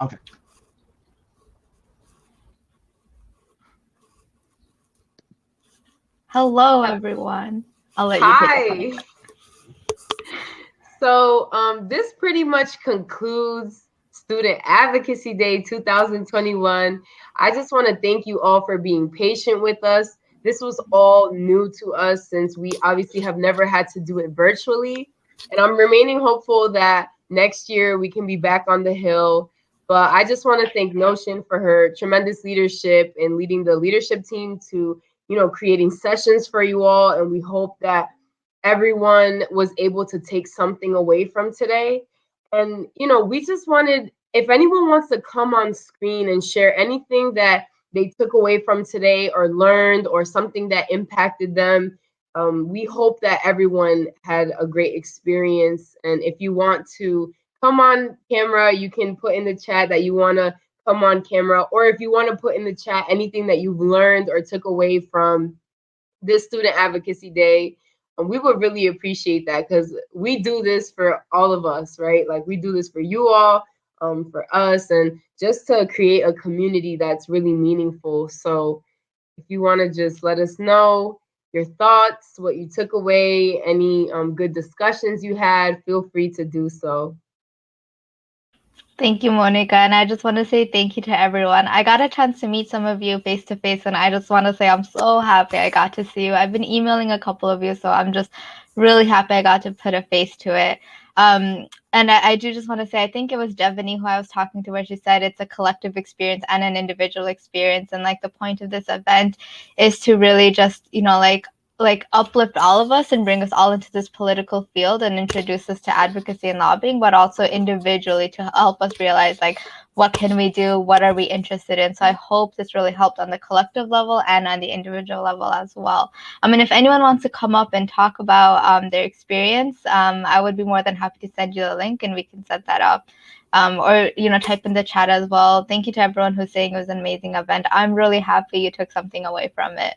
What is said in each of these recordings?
Okay. Hello, everyone. I'll let you take it, Hi. Monica. So this pretty much concludes Student Advocacy Day 2021. I just want to thank you all for being patient with us. This was all new to us since we obviously have never had to do it virtually. And I'm remaining hopeful that next year we can be back on the Hill. But I just want to thank Notion for her tremendous leadership and leading the leadership team to, creating sessions for you all. And we hope that everyone was able to take something away from today. And, we just wanted, if anyone wants to come on screen and share anything that they took away from today or learned or something that impacted them, we hope that everyone had a great experience. And if you want to come on camera, you can put in the chat that you want to come on camera. Or if you want to put in the chat anything that you've learned or took away from this Student Advocacy Day, we would really appreciate that because we do this for all of us, right? Like we do this for you all, for us, and just to create a community that's really meaningful. So if you want to just let us know your thoughts, what you took away, any good discussions you had, feel free to do so. Thank you, Monica. And I just want to say thank you to everyone. I got a chance to meet some of you face to face, and I just want to say I'm so happy I got to see you. I've been emailing a couple of you, so I'm just really happy I got to put a face to it. And I do just want to say, I think it was Devaney who I was talking to, where she said it's a collective experience and an individual experience. And like the point of this event is to really just, like uplift all of us and bring us all into this political field and introduce us to advocacy and lobbying, but also individually to help us realize like what can we do, what are we interested in. So I hope this really helped on the collective level and on the individual level as well. I mean, if anyone wants to come up and talk about their experience, I would be more than happy to send you the link and we can set that up. Or type in the chat as well. Thank you to everyone who's saying it was an amazing event. I'm really happy you took something away from it.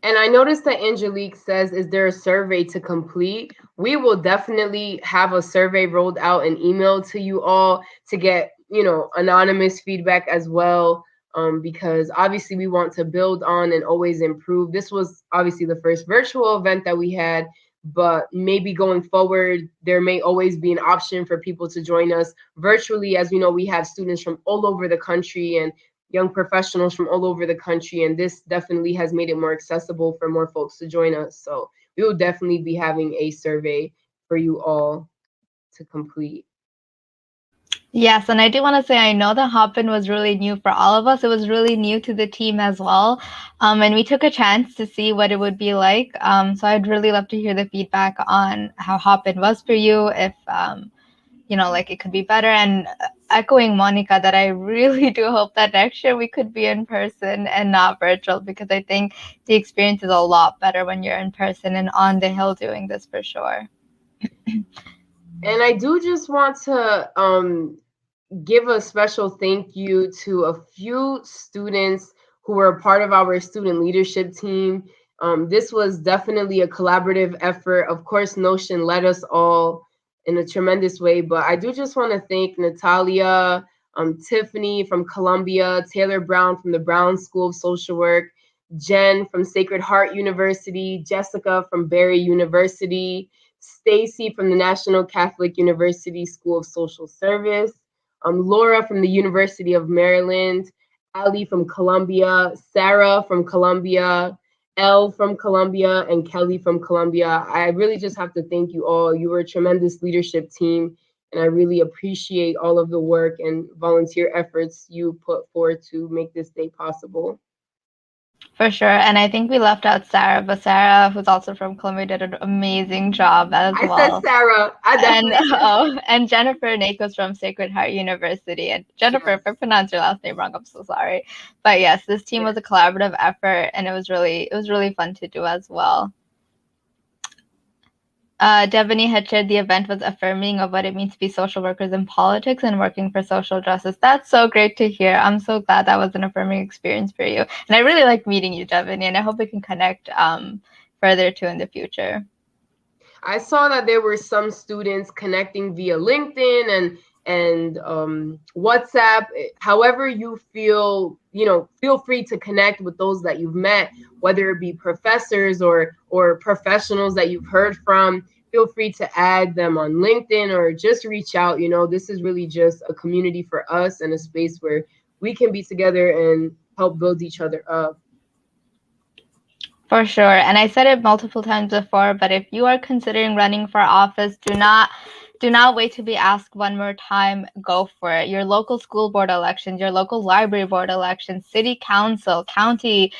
And I noticed that Angelique says, is there a survey to complete? We will definitely have a survey rolled out and emailed to you all to get, anonymous feedback as well. Because obviously we want to build on and always improve. This was obviously the first virtual event that we had, but maybe going forward, there may always be an option for people to join us virtually. As we know, we have students from all over the country and young professionals from all over the country, and this definitely has made it more accessible for more folks to join us. So we will definitely be having a survey for you all to complete. Yes, and I do want to say I know the Hopin was really new for all of us. It was really new to the team as well. And we took a chance to see what it would be like. So I'd really love to hear the feedback on how Hopin was for you, if like it could be better. And echoing Monica, that I really do hope that next year we could be in person and not virtual, because I think the experience is a lot better when you're in person and on the Hill doing this for sure. And I do just want to give a special thank you to a few students who were a part of our student leadership team. This was definitely a collaborative effort. Of course, Notion led us all in a tremendous way, but I do just want to thank Natalia, Tiffany from Columbia, Taylor Brown from the Brown School of Social Work, Jen from Sacred Heart University, Jessica from Barry University, Stacy from the National Catholic University School of Social Service, Laura from the University of Maryland, Ali from Columbia, Sarah from Columbia, Elle from Columbia, and Kelly from Columbia. I really just have to thank you all. You were a tremendous leadership team, and I really appreciate all of the work and volunteer efforts you put forward to make this day possible. For sure. And I think we left out Sarah, but Sarah, who's also from Columbia, did an amazing job as I well. said Sarah. I And definitely and Jennifer Nakos from Sacred Heart University. And Jennifer, Yes. if I pronounced your last name wrong, I'm so sorry. But yes, this team was a collaborative effort, and it was really fun to do as well. Devaney had shared the event was affirming of what it means to be social workers in politics and working for social justice. That's so great to hear. I'm so glad that was an affirming experience for you. And I really like meeting you, Devaney, and I hope we can connect further too in the future. I saw that there were some students connecting via LinkedIn and WhatsApp. However you feel, feel free to connect with those that you've met, whether it be professors or professionals that you've heard from. Feel free to add them on LinkedIn or just reach out. This is really just a community for us and a space where we can be together and help build each other up. For sure. And I said it multiple times before, but if you are considering running for office, do not wait to be asked one more time. Go for it. Your local school board elections, your local library board elections, city council, county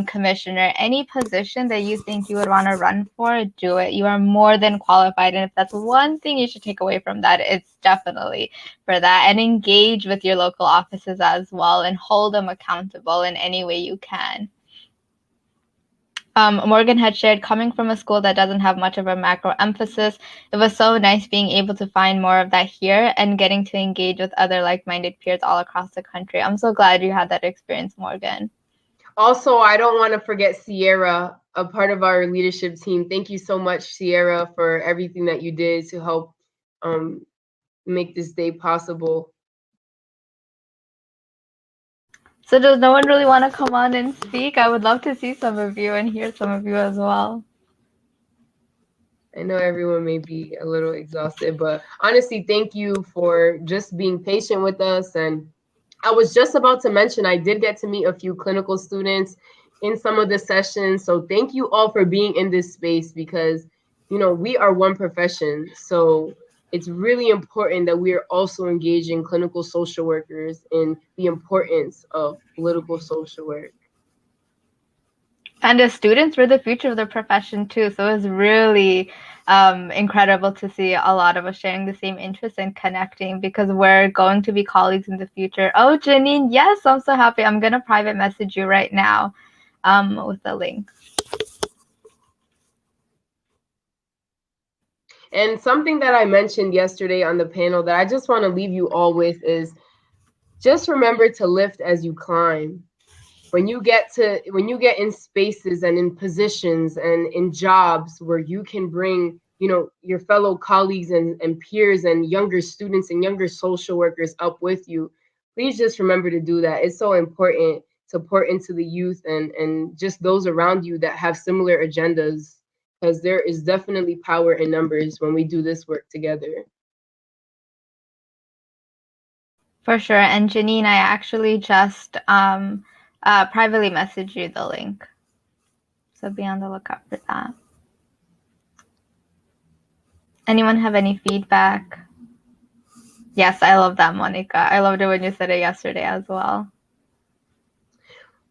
commissioner, any position that you think you would want to run for, do it. You are more than qualified. And if that's one thing you should take away from that, it's definitely for that. And engage with your local offices as well and hold them accountable in any way you can. Morgan had shared, coming from a school that doesn't have much of a macro emphasis, it was so nice being able to find more of that here and getting to engage with other like-minded peers all across the country. I'm so glad you had that experience, Morgan. Also, I don't want to forget Sierra, a part of our leadership team. Thank you so much, Sierra, for everything that you did to help make this day possible. So does no one really want to come on and speak? I would love to see some of you and hear some of you as well. I know everyone may be a little exhausted, but honestly, thank you for just being patient with us. And I was just about to mention, I did get to meet a few clinical students in some of the sessions. So thank you all for being in this space because, we are one profession. So it's really important that we are also engaging clinical social workers in the importance of political social work. And as students, we're the future of the profession too. So it's really incredible to see a lot of us sharing the same interests and connecting because we're going to be colleagues in the future. Oh, Janine, yes, I'm so happy. I'm going to private message you right now with the link. And something that I mentioned yesterday on the panel that I just want to leave you all with is just remember to lift as you climb. When you get in spaces and in positions and in jobs where you can bring, your fellow colleagues and peers and younger students and younger social workers up with you, please just remember to do that. It's so important to pour into the youth and just those around you that have similar agendas, because there is definitely power in numbers when we do this work together. For sure. And Janine, I actually just privately messaged you the link. So be on the lookout for that. Anyone have any feedback? Yes, I love that, Monica. I loved it when you said it yesterday as well.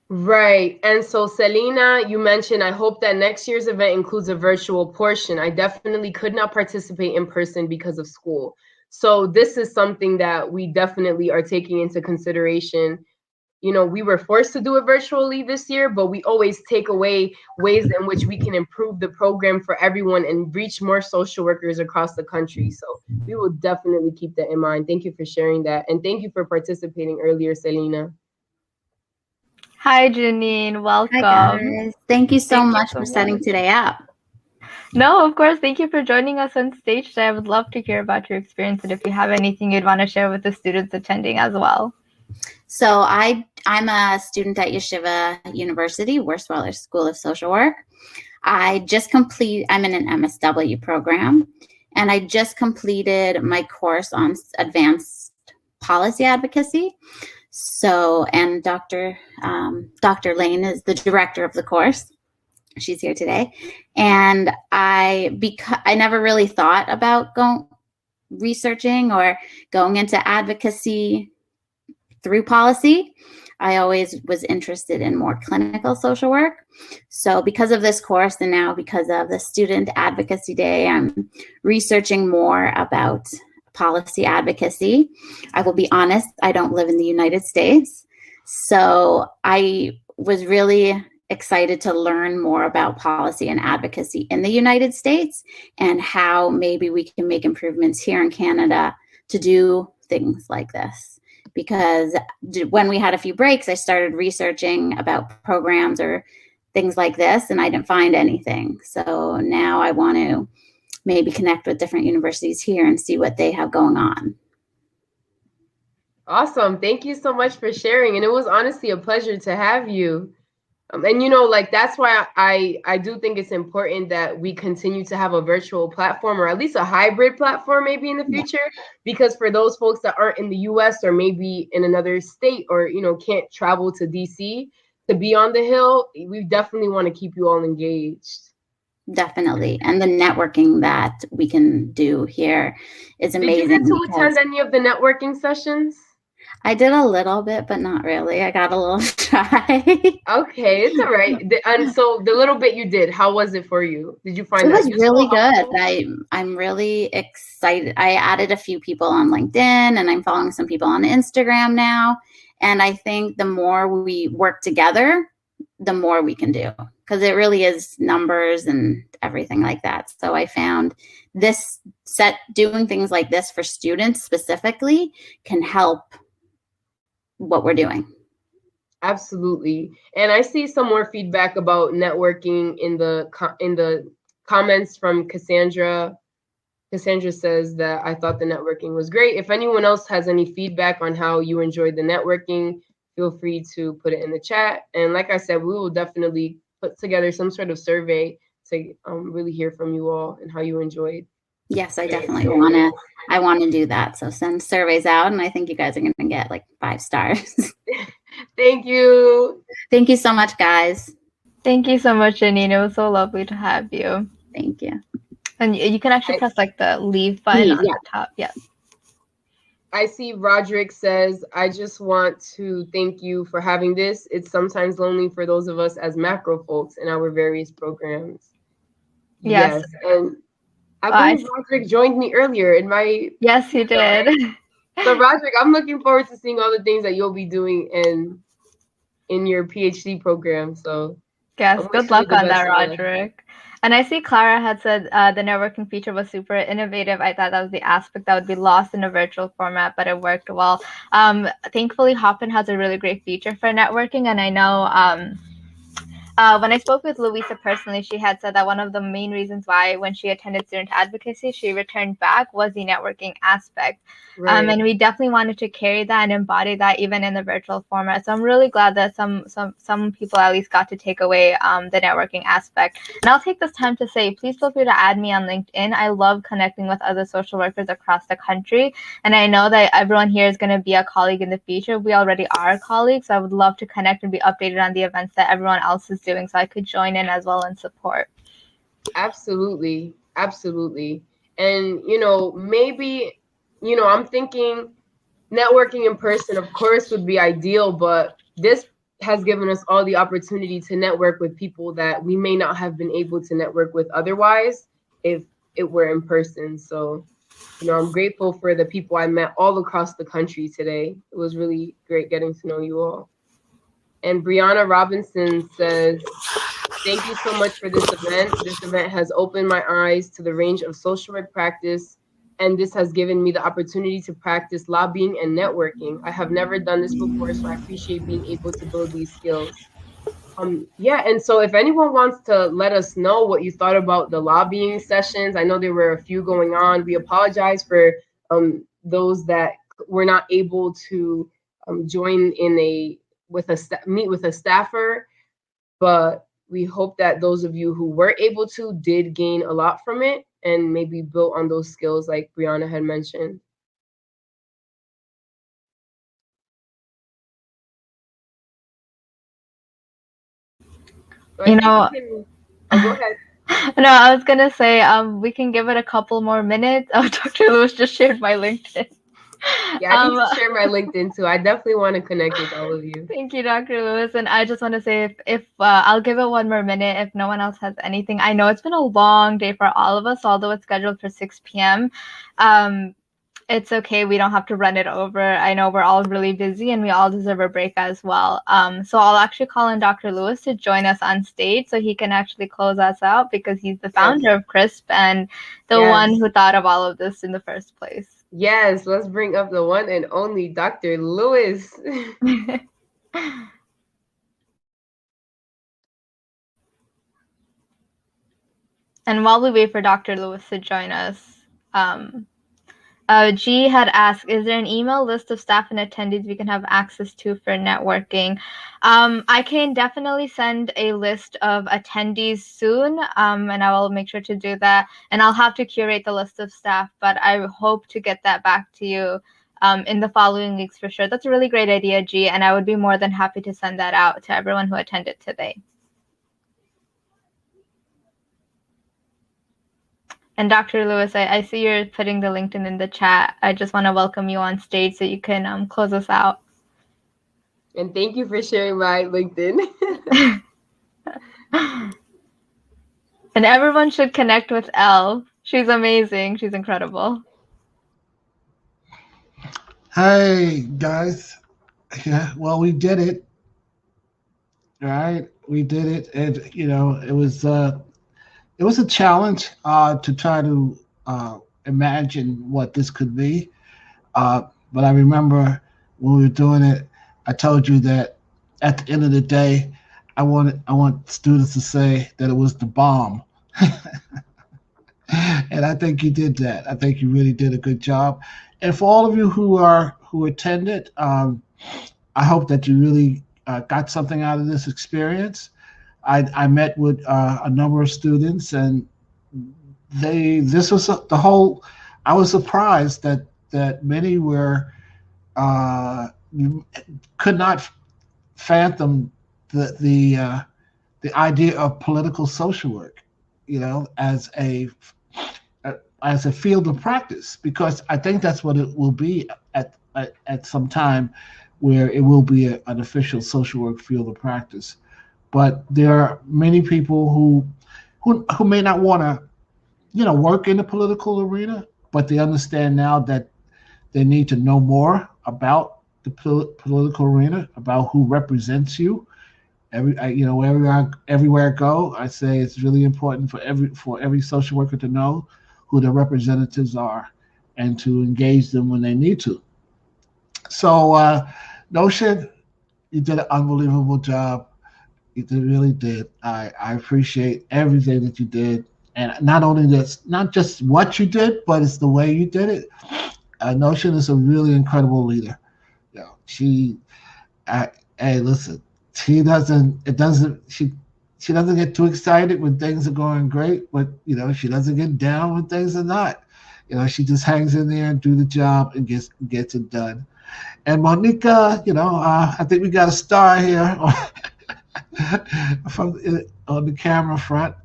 Right. And so, Selena, you mentioned, I hope that next year's event includes a virtual portion. I definitely could not participate in person because of school. So this is something that we definitely are taking into consideration. We were forced to do it virtually this year, but we always take away ways in which we can improve the program for everyone and reach more social workers across the country. So we will definitely keep that in mind. Thank you for sharing that. And thank you for participating earlier, Selena. Hi, Janine. Welcome. Hi, guys. Thank you so much for setting today up. No, of course. Thank you for joining us on stage today. I would love to hear about your experience and if you have anything you'd want to share with the students attending as well. So I'm a student at Yeshiva University, Wurzweiler School of Social Work. I'm in an MSW program, and I just completed my course on advanced policy advocacy. So, and Dr. Lane is the director of the course. She's here today. And I never really thought about researching or going into advocacy through policy. I always was interested in more clinical social work. So because of this course and now because of the Student Advocacy Day, I'm researching more about policy advocacy. I will be honest, I don't live in the United States. So I was really excited to learn more about policy and advocacy in the United States and how maybe we can make improvements here in Canada to do things like this. Because when we had a few breaks, I started researching about programs or things like this, and I didn't find anything. So now I want to maybe connect with different universities here and see what they have going on. Awesome. Thank you so much for sharing. And it was honestly a pleasure to have you. And like that's why I do think it's important that we continue to have a virtual platform, or at least a hybrid platform maybe in the future, because for those folks that aren't in the US or maybe in another state, or can't travel to DC to be on the Hill, we definitely want to keep you all engaged. Definitely. And the networking that we can do here is amazing. Did you get to attend any of the networking sessions? I did a little bit, but not really. I got a little shy. Okay, it's all right. And so the little bit you did, how was it for you? Did you find it that was useful? really good. I'm really excited. I added a few people on LinkedIn, and I'm following some people on Instagram now. And I think the more we work together, the more we can do, because it really is numbers and everything like that. So I found doing things like this for students specifically can help what we're doing. Absolutely. And I see some more feedback about networking in the comments from Cassandra. Cassandra says that I thought the networking was great. If anyone else has any feedback on how you enjoyed the networking, feel free to put it in the chat. And like I said, we will definitely put together some sort of survey to really hear from you all and how you enjoyed. Yes, I definitely want to do that. So send surveys out, and I think you guys are going to get like 5 stars. Thank you. Thank you so much, guys. Thank you so much, Janine. It was so lovely to have you. Thank you. And you can actually press like the leave button on the top. Yes. I see Roderick says, I just want to thank you for having this. It's sometimes lonely for those of us as macro folks in our various programs. Yes. And I believe Roderick joined me earlier in my... Yes, he did. So Roderick, I'm looking forward to seeing all the things that you'll be doing in your PhD program. So yes, good luck on that, Roderick. And I see Clara had said the networking feature was super innovative. I thought that was the aspect that would be lost in a virtual format, but it worked well. Thankfully, Hopin has a really great feature for networking. And I know when I spoke with Louisa personally, she had said that one of the main reasons why when she attended student advocacy, she returned back was the networking aspect. Right. And we definitely wanted to carry that and embody that even in the virtual format. So I'm really glad that some people at least got to take away the networking aspect. And I'll take this time to say, please feel free to add me on LinkedIn. I love connecting with other social workers across the country. And I know that everyone here is going to be a colleague in the future. We already are colleagues. So I would love to connect and be updated on the events that everyone else is doing, so I could join in as well and support. Absolutely. Absolutely. And, maybe, I'm thinking networking in person, of course, would be ideal, but this has given us all the opportunity to network with people that we may not have been able to network with otherwise if it were in person. So, I'm grateful for the people I met all across the country today. It was really great getting to know you all. And Brianna Robinson says, thank you so much for this event. This event has opened my eyes to the range of social work practice, and this has given me the opportunity to practice lobbying and networking. I have never done this before, so I appreciate being able to build these skills. And so if anyone wants to let us know what you thought about the lobbying sessions, I know there were a few going on. We apologize for those that were not able to join in meet with a staffer, but we hope that those of you who were able to did gain a lot from it and maybe built on those skills like Brianna had mentioned. So go ahead. No, I was gonna say we can give it a couple more minutes. Oh, Dr. Lewis just shared my LinkedIn. Yeah, I need to share my LinkedIn too. I definitely want to connect with all of you. Thank you, Dr. Lewis. And I just want to say if I'll give it one more minute if no one else has anything. I know it's been a long day for all of us, although it's scheduled for 6 p.m. It's okay. We don't have to run it over. I know we're all really busy and we all deserve a break as well. So I'll actually call in Dr. Lewis to join us on stage so he can actually close us out because he's the founder of CRISP and the one who thought of all of this in the first place. Yes, let's bring up the one and only Dr. Lewis. And while we wait for Dr. Lewis to join us, G had asked, is there an email list of staff and attendees we can have access to for networking? I can definitely send a list of attendees soon, and I will make sure to do that. And I'll have to curate the list of staff, but I hope to get that back to you in the following weeks for sure. That's a really great idea, G, and I would be more than happy to send that out to everyone who attended today. And Dr. Lewis, I see you're putting the LinkedIn in the chat. I just want to welcome you on stage so you can close us out. And thank you for sharing my LinkedIn. And everyone should connect with Elle. She's amazing. She's incredible. Hey, guys. Yeah, well, we did it. All right, we did it. And, it was a challenge to try to imagine what this could be. But I remember when we were doing it, I told you that at the end of the day, I want students to say that it was the bomb. And I think you did that. I think you really did a good job. And for all of you who attended, I hope that you really got something out of this experience. I met with a number of students, and I was surprised that many were could not fathom the idea of political social work, as a field of practice, because I think that's what it will be at some time, where it will be an official social work field of practice. But there are many people who may not want to, work in the political arena, but they understand now that they need to know more about the political arena, about who represents you. Everywhere I go, I say it's really important for every social worker to know who their representatives are and to engage them when they need to. So, Notion, you did an unbelievable job. You really did. I appreciate everything that you did, and not just what you did, but it's the way you did it. Notion is a really incredible leader. Hey, listen, she doesn't get too excited when things are going great, but she doesn't get down when things are not. She just hangs in there and do the job and gets it done. And Monica, I think we got a star here on the camera front.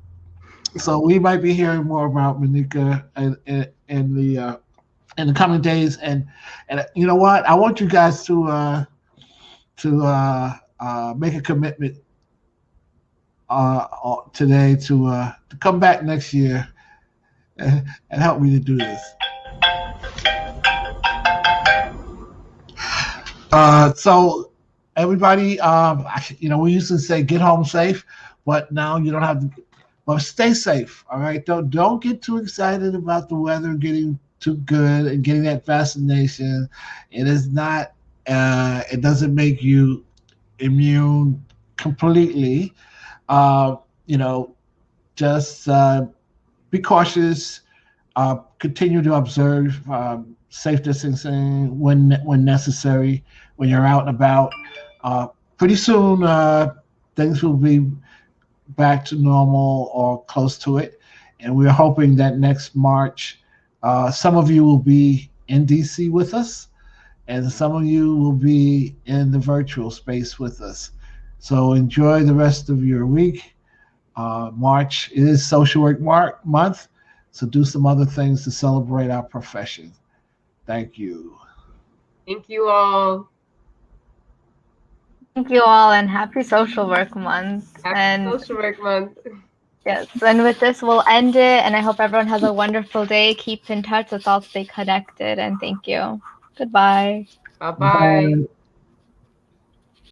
So we might be hearing more about Monica in the coming days. And you know what? I want you guys to make a commitment today to come back next year and help me to do this. So everybody, we used to say get home safe, but now you don't have to. But stay safe, all right? Don't get too excited about the weather getting too good and getting that vaccination. It is not. It doesn't make you immune completely. Just be cautious. Continue to observe safe distancing when necessary. When you're out and about, pretty soon things will be back to normal or close to it, and we're hoping that next March, some of you will be in DC with us, and some of you will be in the virtual space with us. So enjoy the rest of your week. March is Social Work Month, so do some other things to celebrate our profession. Thank you. Thank you all. Thank you all, and happy Social Work Month. Happy Social Work Month. Yes, and with this, we'll end it, and I hope everyone has a wonderful day. Keep in touch. Let's all stay connected, and thank you. Goodbye. Bye-bye. Bye.